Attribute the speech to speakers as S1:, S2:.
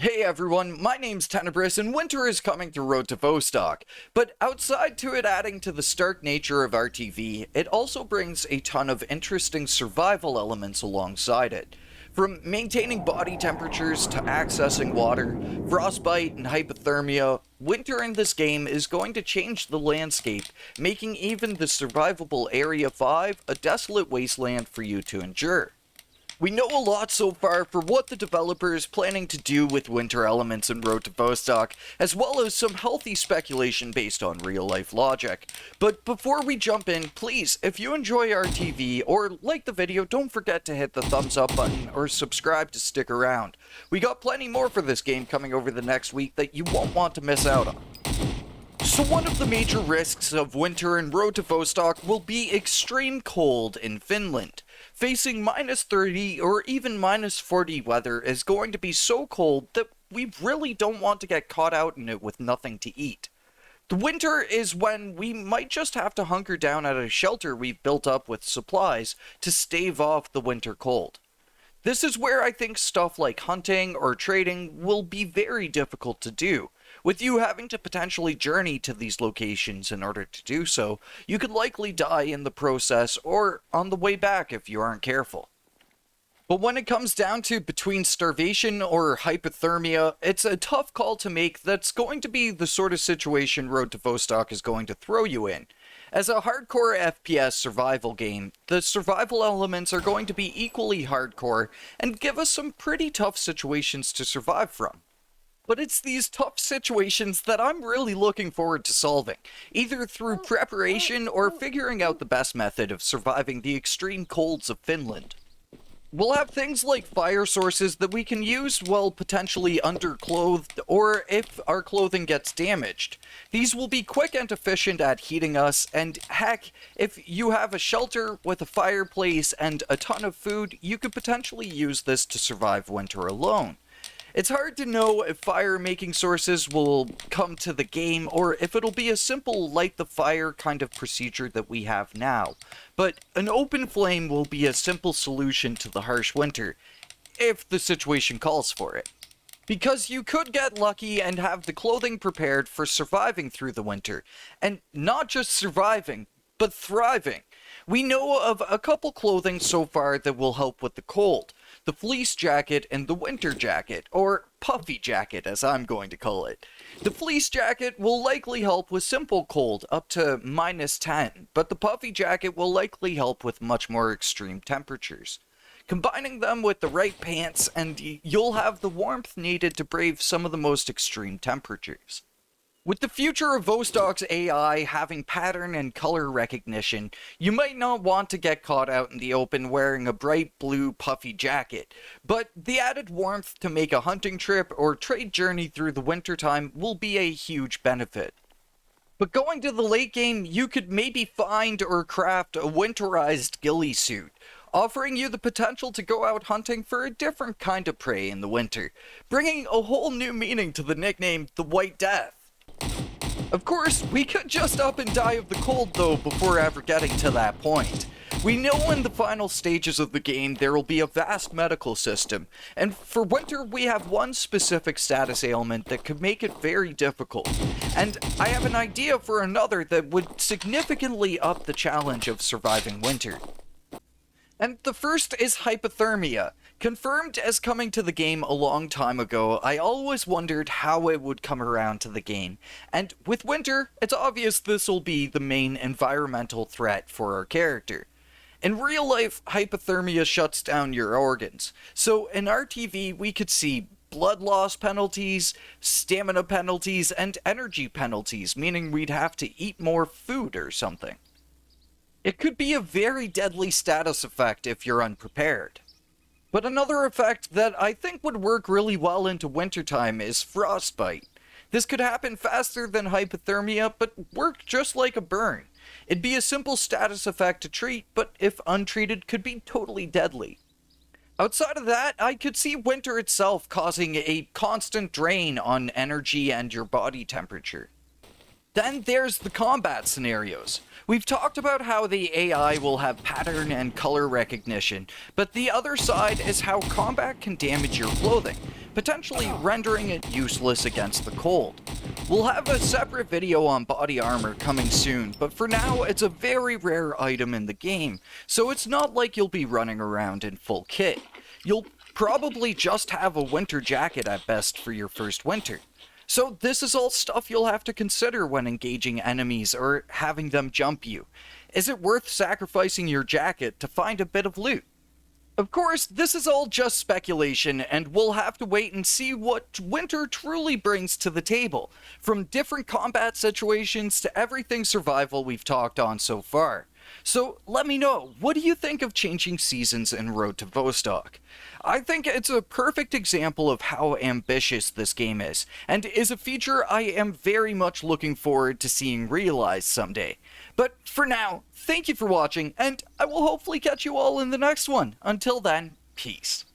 S1: Hey everyone, my name's Tenebris and winter is coming to Road to Vostok, but outside to it adding to the stark nature of RTV, it also brings a ton of interesting survival elements alongside it. From maintaining body temperatures to accessing water, frostbite and hypothermia, winter in this game is going to change the landscape, making even the survivable Area 5 a desolate wasteland for you to endure. We know a lot so far for what the developer is planning to do with winter elements in Road to Vostok, as well as some healthy speculation based on real-life logic. But before we jump in, please, if you enjoy our TV or like the video, don't forget to hit the thumbs up button or subscribe to stick around. We got plenty more for this game coming over the next week that you won't want to miss out on. So one of the major risks of winter in Road to Vostok will be extreme cold in Finland. Facing minus 30 or even minus 40 weather is going to be so cold that we really don't want to get caught out in it with nothing to eat. The winter is when we might just have to hunker down at a shelter we've built up with supplies to stave off the winter cold. This is where I think stuff like hunting or trading will be very difficult to do. With you having to potentially journey to these locations in order to do so, you could likely die in the process or on the way back if you aren't careful. But when it comes down to between starvation or hypothermia, it's a tough call to make that's going to be the sort of situation Road to Vostok is going to throw you in. As a hardcore FPS survival game, the survival elements are going to be equally hardcore and give us some pretty tough situations to survive from. But it's these tough situations that I'm really looking forward to solving, either through preparation or figuring out the best method of surviving the extreme colds of Finland. We'll have things like fire sources that we can use while potentially underclothed or if our clothing gets damaged. These will be quick and efficient at heating us, and heck, if you have a shelter with a fireplace and a ton of food, you could potentially use this to survive winter alone. It's hard to know if fire-making sources will come to the game or if it'll be a simple light-the-fire kind of procedure that we have now, but an open flame will be a simple solution to the harsh winter, if the situation calls for it. Because you could get lucky and have the clothing prepared for surviving through the winter, and not just surviving, but thriving. We know of a couple clothing so far that will help with the cold. The fleece jacket and the winter jacket, or puffy jacket as I'm going to call it. The fleece jacket will likely help with simple cold up to minus 10, but the puffy jacket will likely help with much more extreme temperatures. Combining them with the right pants and you'll have the warmth needed to brave some of the most extreme temperatures. With the future of Vostok's AI having pattern and color recognition, you might not want to get caught out in the open wearing a bright blue puffy jacket, but the added warmth to make a hunting trip or trade journey through the wintertime will be a huge benefit. But going to the late game, you could maybe find or craft a winterized ghillie suit, offering you the potential to go out hunting for a different kind of prey in the winter, bringing a whole new meaning to the nickname the White Death. Of course, we could just up and die of the cold though before ever getting to that point. We know in the final stages of the game there will be a vast medical system, and for winter we have one specific status ailment that could make it very difficult, and I have an idea for another that would significantly up the challenge of surviving winter. And the first is hypothermia. Confirmed as coming to the game a long time ago, I always wondered how it would come around to the game. And with winter, it's obvious this will be the main environmental threat for our character. In real life, hypothermia shuts down your organs. So in RTV, we could see blood loss penalties, stamina penalties, and energy penalties, meaning we'd have to eat more food or something. It could be a very deadly status effect if you're unprepared. But another effect that I think would work really well into wintertime is frostbite. This could happen faster than hypothermia, but work just like a burn. It'd be a simple status effect to treat, but if untreated could be totally deadly. Outside of that, I could see winter itself causing a constant drain on energy and your body temperature. Then there's the combat scenarios. We've talked about how the AI will have pattern and color recognition, but the other side is how combat can damage your clothing, potentially rendering it useless against the cold. We'll have a separate video on body armor coming soon, but for now it's a very rare item in the game, so it's not like you'll be running around in full kit. You'll probably just have a winter jacket at best for your first winter. So this is all stuff you'll have to consider when engaging enemies or having them jump you. Is it worth sacrificing your jacket to find a bit of loot? Of course, this is all just speculation, and we'll have to wait and see what winter truly brings to the table, from different combat situations to everything survival we've talked on so far. So let me know, what do you think of changing seasons in Road to Vostok? I think it's a perfect example of how ambitious this game is, and is a feature I am very much looking forward to seeing realized someday. But for now, thank you for watching, and I will hopefully catch you all in the next one. Until then, peace.